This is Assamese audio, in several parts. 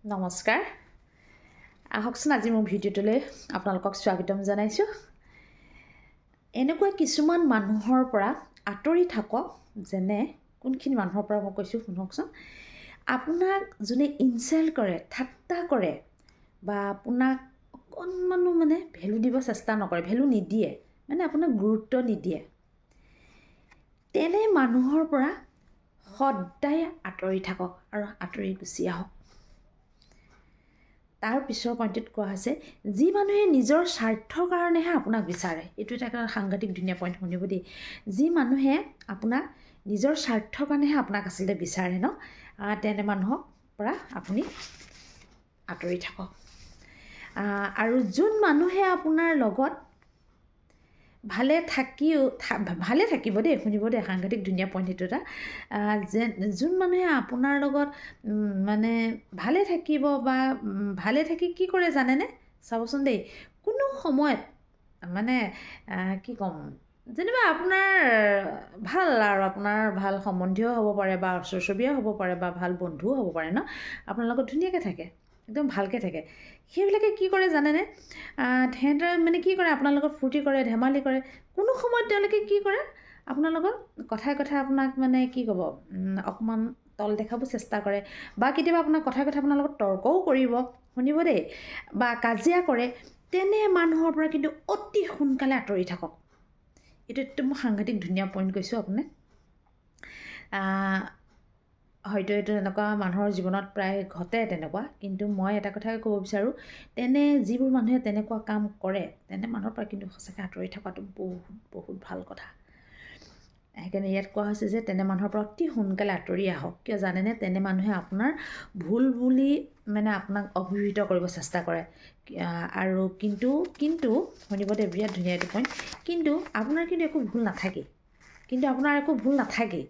নমস্কাৰ আহকচোন আজি মোৰ ভিডিঅ'টোলৈ আপোনালোকক স্বাগতম জনাইছোঁ। এনেকুৱা কিছুমান মানুহৰ পৰা আঁতৰি থাকক, যেনে কোনখিনি মানুহৰ পৰা মই কৈছোঁ শুনকচোন। আপোনাক যোনে ইনচাল্ট কৰে, ঠাট্টা কৰে বা আপোনাক অকণমানো ভেলু দিব চেষ্টা নকৰে, ভেলু নিদিয়ে, আপোনাক গুৰুত্ব নিদিয়ে, তেনে মানুহৰ পৰা সদায় আঁতৰি থাকক আৰু আঁতৰি গুচি আহক। তাৰ পিছৰ পইণ্টত কোৱা হৈছে, যি মানুহে নিজৰ স্বাৰ্থৰ কাৰণেহে আপোনাক বিচাৰে। এইটো এটা সাংঘাতিক ধুনীয়া পইণ্ট, শুনিব দেই। যি মানুহে আপোনাক নিজৰ স্বাৰ্থৰ কাৰণেহে আপোনাক আচলতে বিচাৰে ন, তেনে মানুহৰ পৰা আপুনি আঁতৰি থাকক। আৰু যোন মানুহে আপোনাৰ লগত ভালে থাকিব দেই, শুনিব দেই, সাংঘাতিক ধুনীয়া পইণ্ট এইটো এটা। যোন মানুহে আপোনাৰ লগত ভালে থাকিব বা ভালে থাকি কি কৰে জানেনে, চাবচোন দেই। কোনো সময়ত কি ক'ম, যেনিবা আপোনাৰ ভাল আৰু আপোনাৰ ভাল সম্বন্ধীয় হ'ব পাৰে বা ওচৰ চুবুৰীয়া হ'ব পাৰে বা ভাল বন্ধুও হ'ব পাৰে ন, আপোনাৰ লগত ধুনীয়াকৈ থাকে, একদম ভালকৈ থাকে। সেইবিলাকে কি কৰে জানেনে, সিহঁতে কি কৰে, আপোনাৰ লগত ফূৰ্তি কৰে, ধেমালি কৰে। কোনো সময়ত তেওঁলোকে কি কৰে, আপোনাৰ লগত কথাই আপোনাক কি ক'ব, অকণমান তল দেখাব চেষ্টা কৰে বা কেতিয়াবা আপোনাৰ কথাই আপোনাৰ লগত তৰ্কও কৰিব, শুনিব দেই, বা কাজিয়া কৰে। তেনে মানুহৰ পৰা কিন্তু অতি সোনকালে আঁতৰি থাকক। এইটো একদম সাংঘাতিক ধুনীয়া পইণ্ট কৈছোঁ আপোনাক। হয়তো এইটো এনেকুৱা মানুহৰ জীৱনত প্ৰায় ঘটে তেনেকুৱা, কিন্তু মই এটা কথাই ক'ব বিচাৰোঁ, যিবোৰ মানুহে তেনেকুৱা কাম কৰে, তেনে মানুহৰ পৰা কিন্তু সঁচাকৈ আঁতৰি থকাটো বহুত ভাল কথা। সেইকাৰণে ইয়াত কোৱা হৈছে যে তেনে মানুহৰ পৰা অতি সোনকালে আঁতৰি আহক। কিয় জানেনে, তেনে মানুহে আপোনাৰ ভুল বুলি আপোনাক অভিহিত কৰিব চেষ্টা কৰে। আৰু কিন্তু শুনিব দেই, বিৰাট ধুনীয়া এইটো পইণ্ট। কিন্তু আপোনাৰ কিন্তু একো ভুল নাথাকেই,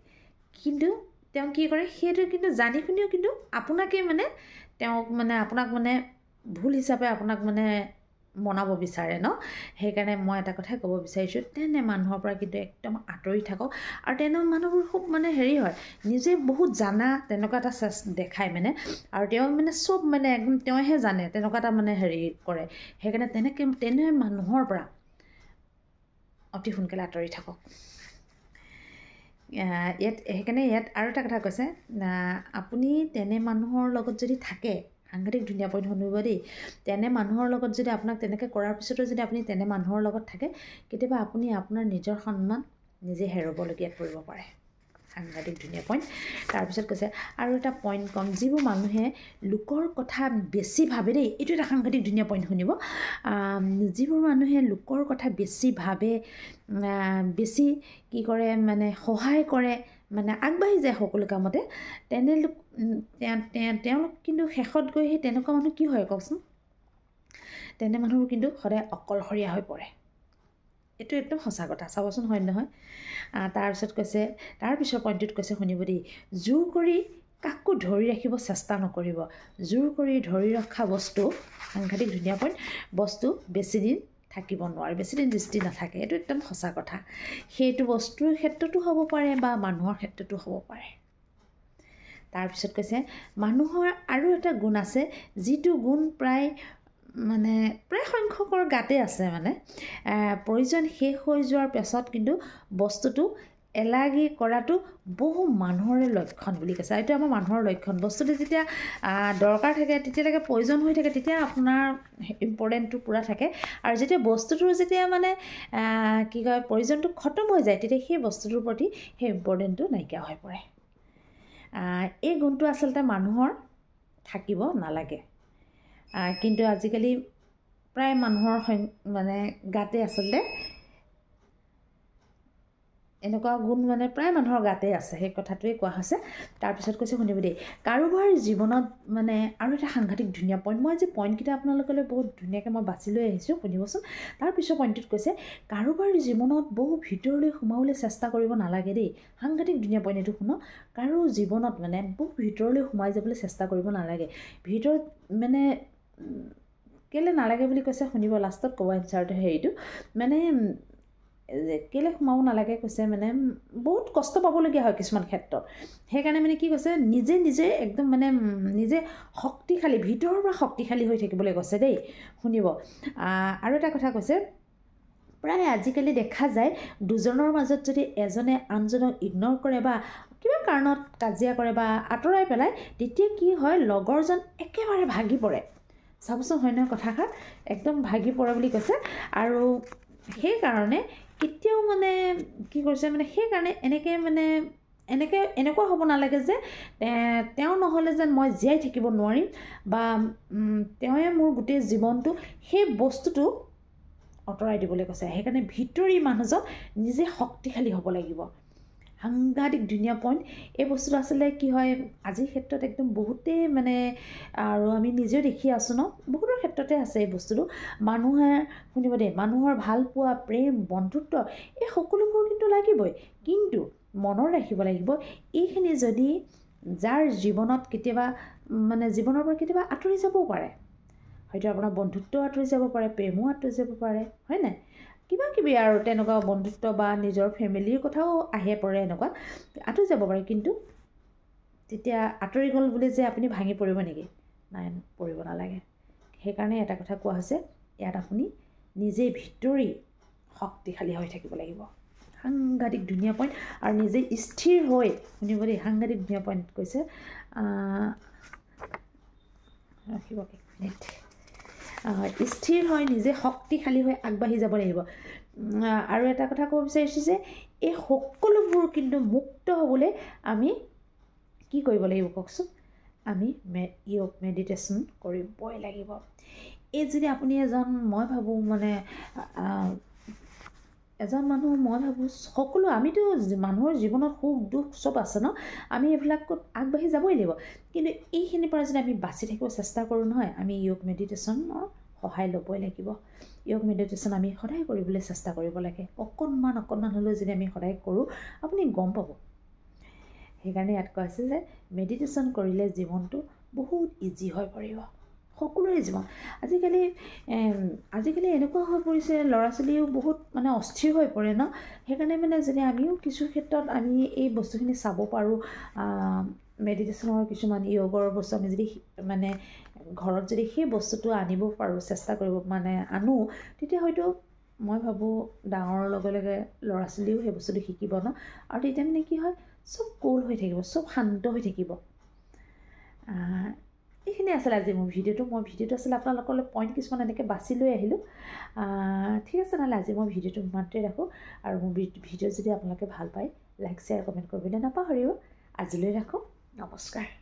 কিন্তু তেওঁ কি কৰে, সেইটো কিন্তু জানি শুনিও কিন্তু আপোনাকেই তেওঁক আপোনাক ভুল হিচাপে আপোনাক মনাব বিচাৰে ন। সেইকাৰণে মই এটা কথাই ক'ব বিচাৰিছোঁ, তেনে মানুহৰ পৰা কিন্তু একদম আঁতৰি থাকক। আৰু তেনে মানুহবোৰ খুব হেৰি হয়, নিজে বহুত জানা তেনেকুৱা এটা দেখায় আৰু তেওঁ চব একদম তেওঁহে জানে তেনেকুৱা এটা হেৰি কৰে। সেইকাৰণে তেনে মানুহৰ পৰা অতি সোনকালে আঁতৰি থাকক। সেইকাৰণে ইয়াত আৰু এটা কথা কৈছে, আপুনি তেনে মানুহৰ লগত যদি থাকে, সাংঘাতিক ধুনীয়া পইণ্ট শুনিব দেই। তেনে মানুহৰ লগত যদি আপোনাক তেনেকৈ কৰাৰ পিছতো যদি আপুনি তেনে মানুহৰ লগত থাকে, কেতিয়াবা আপুনি আপোনাৰ নিজৰ সন্মান নিজে হেৰুৱাবলগীয়াত পৰিব পাৰে। সাংঘাতিক ধুনীয়া পইণ্ট। তাৰপিছত কৈছে আৰু এটা পইণ্ট ক'ম, যিবোৰ মানুহে লোকৰ কথা বেছি ভাবে দেই, এইটো এটা সাংঘাতিক ধুনীয়া পইণ্ট শুনিব। যিবোৰ মানুহে লোকৰ কথা বেছি ভাবে, বেছি কি কৰে, সহায় কৰে, আগবাঢ়ি যায় সকলো কামতে, তেওঁলোক কিন্তু শেষত গৈ সেই তেনেকুৱা মানুহ কি হয় কওকচোন, তেনে মানুহবোৰ কিন্তু সদায় অকলশৰীয়া হৈ পৰে। এইটো একদম সঁচা কথা, চাবচোন হয় নহয়। তাৰপিছৰ পইণ্টটোত কৈছে, শুনিব দেই, জোৰ কৰি কাকো ধৰি ৰাখিব চেষ্টা নকৰিব। জোৰ কৰি ধৰি ৰখা বস্তু, সাংঘাতিক ধুনীয়া পইণ্ট, বস্তু বেছিদিন থাকিব নোৱাৰে, বেছিদিন দৃষ্টি নাথাকে। এইটো একদম সঁচা কথা। সেইটো বস্তুৰ ক্ষেত্ৰতো হ'ব পাৰে বা মানুহৰ ক্ষেত্ৰতো হ'ব পাৰে। তাৰপিছত কৈছে, মানুহৰ আৰু এটা গুণ আছে, যিটো গুণ প্ৰায় সংখ্যকৰ গাতে আছে। প্ৰয়োজন শেষ হৈ যোৱাৰ পাছত কিন্তু বস্তুটো এলাগি কৰাটো বহু মানুহৰে লক্ষণ বুলি কৈছে। এইটো আমাৰ মানুহৰ লক্ষণ। বস্তুটো যেতিয়া দৰকাৰ থাকে, তেতিয়ালৈকে প্ৰয়োজন হৈ থাকে, তেতিয়া আপোনাৰ ইম্পৰ্টেণ্টটো পূৰা থাকে। আৰু যেতিয়া বস্তুটোৰ কি কয়, প্ৰয়োজনটো খতম হৈ যায়, তেতিয়া সেই বস্তুটোৰ প্ৰতি সেই ইম্পৰ্টেণ্টটো নাইকিয়া হৈ পৰে। এই গুণটো আচলতে মানুহৰ থাকিব নালাগে, কিন্তু আজিকালি প্ৰায় মানুহৰ গাতে আচলতে এনেকুৱা গুণ প্ৰায় মানুহৰ গাতে আছে, সেই কথাটোৱে কোৱা হৈছে। তাৰপিছত কৈছে, শুনিব দেই, কাৰোবাৰ জীৱনত আৰু এটা সাংঘাতিক ধুনীয়া পইণ্ট, মই যে পইণ্টকেইটা আপোনালোকলৈ বহুত ধুনীয়াকৈ মই বাছি লৈ আহিছোঁ, শুনিবচোন। তাৰপিছৰ পইণ্টটোত কৈছে, কাৰোবাৰ জীৱনত বহু ভিতৰলৈ সোমাবলৈ চেষ্টা কৰিব নালাগে দেই। সাংঘাতিক ধুনীয়া পইণ্ট এইটো শুনক। কাৰো জীৱনত বহু ভিতৰলৈ সোমাই যাবলৈ চেষ্টা কৰিব নালাগে। ভিতৰত কেলৈ নালাগে বুলি কৈছে, শুনিব, লাষ্টত ক'ব এনচাৰটো। হেৰিটো কেলে সোমাব নালাগে কৈছে মানে বহুত কষ্ট পাবলগীয়া হয় কিছুমান ক্ষেত্ৰত সেইকাৰণে মানে কি কৈছে নিজে একদম মানে নিজে শক্তিশালী ভিতৰৰ পৰা শক্তিশালী হৈ থাকিবলৈ কৈছে দেই শুনিব আৰু এটা কথা কৈছে প্ৰায় আজিকালি দেখা যায় দুজনৰ মাজত যদি এজনে আনজনক ইগন'ৰ কৰে বা কিবা কাৰণত কাজিয়া কৰে বা আঁতৰাই পেলায় তেতিয়া কি হয় লগৰজন একেবাৰে ভাগি পৰে চাবচোন হয় নহয় কথাষাৰ একদম ভাগি পৰে বুলি কৈছে আৰু সেইকাৰণে কেতিয়াও মানে কি কৰিছে মানে সেইকাৰণে এনেকুৱা হ'ব নালাগে যে তেওঁ নহ'লে যেন মই জীয়াই থাকিব নোৱাৰিম বা তেওঁৱে মোৰ গোটেই জীৱনটো সেই বস্তুটো আঁতৰাই দিবলৈ কৈছে সেইকাৰণে ভিতৰি মানুহজন নিজে শক্তিশালী হ'ব লাগিব সাংঘাতিক ধুনীয়া পইণ্ট এই বস্তুটো আচলতে কি হয় আজিৰ ক্ষেত্ৰত একদম বহুতেই মানে আৰু আমি নিজেও দেখি আছোঁ ন বহুতৰ ক্ষেত্ৰতে আছে এই বস্তুটো মানুহে শুনিব দেই মানুহৰ ভাল পোৱা প্ৰেম বন্ধুত্ব এই সকলোবোৰ কিন্তু লাগিবই কিন্তু মনত ৰাখিব লাগিব এইখিনি যদি যাৰ জীৱনত কেতিয়াবা মানে জীৱনৰ পৰা কেতিয়াবা আঁতৰি যাবও পাৰে হয়তো আপোনাৰ বন্ধুত্ব আঁতৰি যাব পাৰে প্ৰেমো আঁতৰি যাব পাৰে হয় নাই কিবা কিবি আৰু তেনেকুৱা বন্ধুত্ব বা নিজৰ ফেমিলিৰ কথাও আহে পৰে এনেকুৱা আঁতৰি যাব পাৰে কিন্তু তেতিয়া আঁতৰি গ'ল বুলি যে আপুনি ভাঙি পৰিব নেকি নাই পৰিব নালাগে সেইকাৰণে এটা কথা কোৱা হৈছে ইয়াত আপুনি নিজে ভিতৰি শক্তিশালী হৈ থাকিব লাগিব সাংঘাতিক ধুনীয়া পইণ্ট আৰু নিজে স্থিৰ হৈ শুনিব দেই সাংঘাতিক ধুনীয়া পইণ্ট কৈছে ৰাখিব এক মিনিট স্থিৰ হৈ নিজে শক্তিশালী হৈ আগবাঢ়ি যাব লাগিব আৰু এটা কথা ক'ব বিচাৰিছোঁ যে এই সকলোবোৰ কিন্তু মুক্ত হ'বলৈ আমি কি কৰিব লাগিব কওকচোন আমি য়োগ মেডিটেশ্যন কৰিবই লাগিব এই যদি আপুনি মই ভাবোঁ মানে এজন মানুহ মই ভাবোঁ সকলো আমিতো মানুহৰ জীৱনত সুখ দুখ চব আছে ন আমি এইবিলাকত আগবাঢ়ি যাবই লাগিব কিন্তু এইখিনিৰ পৰা যদি আমি বাচি থাকিব চেষ্টা কৰোঁ নহয় আমি য়োগ মেডিটেশ্যনৰ সহায় ল'বই লাগিব য়োগ মেডিটেশ্যন আমি সদায় কৰিবলৈ চেষ্টা কৰিব লাগে অকণমান হ'লেও যদি আমি সদায় কৰোঁ আপুনি গম পাব সেইকাৰণে ইয়াত কোৱা আছে যে মেডিটেশ্যন কৰিলে জীৱনটো বহুত ইজি হৈ পৰিব সকলোৰে জীৱন আজিকালি এনেকুৱা হৈ পৰিছে ল'ৰা ছোৱালীও বহুত মানে অস্থিৰ হৈ পৰে ন সেইকাৰণে মানে যদি আমিও কিছু ক্ষেত্ৰত আমি এই বস্তুখিনি চাব পাৰোঁ মেডিটেশ্যনৰ কিছুমান য়োগৰ বস্তু আমি যদি মানে ঘৰত যদি সেই বস্তুটো আনিব পাৰোঁ চেষ্টা কৰিব মানে আনো তেতিয়া হয়তো মই ভাবোঁ ডাঙৰৰ লগে লগে ল'ৰা ছোৱালীও সেই বস্তুটো শিকিব ন আৰু তেতিয়া মানে কি হয় চব কুল হৈ থাকিব চব শান্ত হৈ থাকিব এইখিনি আছিলে আজি মোৰ ভিডিঅ'টো আছিলে আপোনালোকলৈ পইণ্ট কিছুমান এনেকৈ বাছি লৈ আহিলোঁ ঠিক আছে নহ'লে আজি মই ভিডিঅ'টো ইমানতে ৰাখোঁ আৰু মোৰ ভিডিঅ' যদি আপোনালোকে ভাল পায় লাইক শ্বেয়াৰ কমেণ্ট কৰিবলৈ নাপাহৰিব আজিলৈ ৰাখোঁ নমস্কাৰ